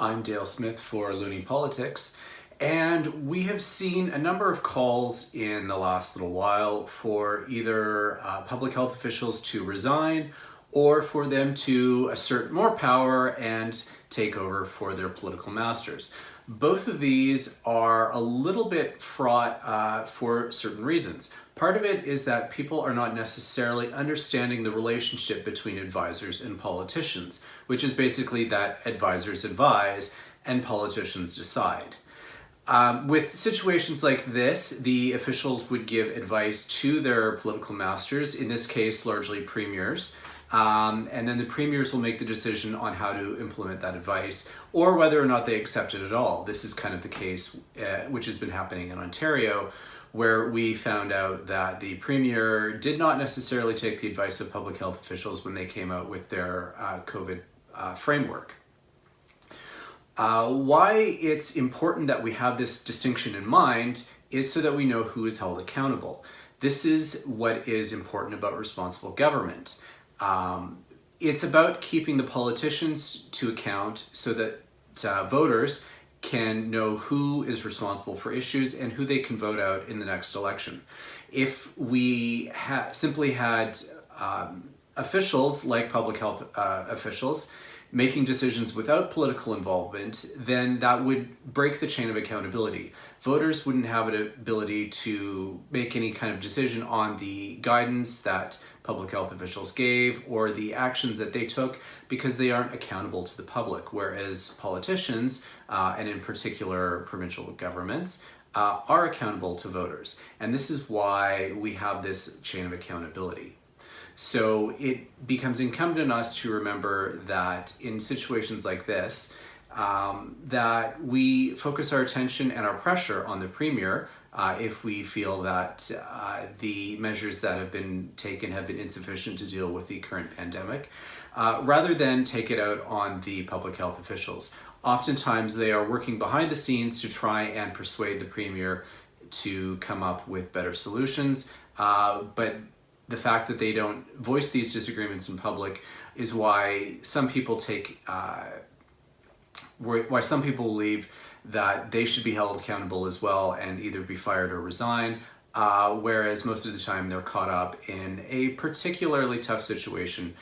I'm Dale Smith for Loony Politics, and we have seen a number of calls in the last little while for either public health officials to resign or for them to assert more power and take over for their political masters. Both of these are a little bit fraught for certain reasons. Part of it is that people are not necessarily understanding the relationship between advisors and politicians, which is basically that advisors advise and politicians decide. With situations like this, the officials would give advice to their political masters, in this case largely premiers, and then the premiers will make the decision on how to implement that advice or whether or not they accept it at all. This is kind of the case which has been happening in Ontario, where we found out that the premier did not necessarily take the advice of public health officials when they came out with their COVID framework. Why it's important that we have this distinction in mind is so that we know who is held accountable. This is what is important about responsible government. It's about keeping the politicians to account so that voters can know who is responsible for issues and who they can vote out in the next election. If we simply had officials like public health officials making decisions without political involvement, then that would break the chain of accountability. Voters wouldn't have an ability to make any kind of decision on the guidance that public health officials gave or the actions that they took because they aren't accountable to the public, whereas politicians, and in particular provincial governments, are accountable to voters. And this is why we have this chain of accountability. So it becomes incumbent on us to remember that in situations like this, that we focus our attention and our pressure on the premier if we feel that the measures that have been taken have been insufficient to deal with the current pandemic, rather than take it out on the public health officials. Oftentimes they are working behind the scenes to try and persuade the premier to come up with better solutions, but the fact that they don't voice these disagreements in public is why some people believe that they should be held accountable as well and either be fired or resign, whereas most of the time they're caught up in a particularly tough situation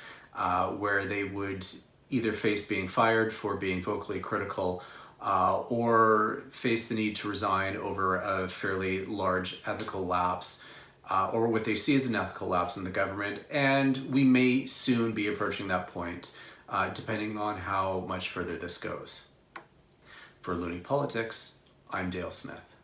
where they would either face being fired for being vocally critical or face the need to resign over a fairly large ethical lapse, or what they see as an ethical lapse in the government, and we may soon be approaching that point, depending on how much further this goes. For Loony Politics, I'm Dale Smith.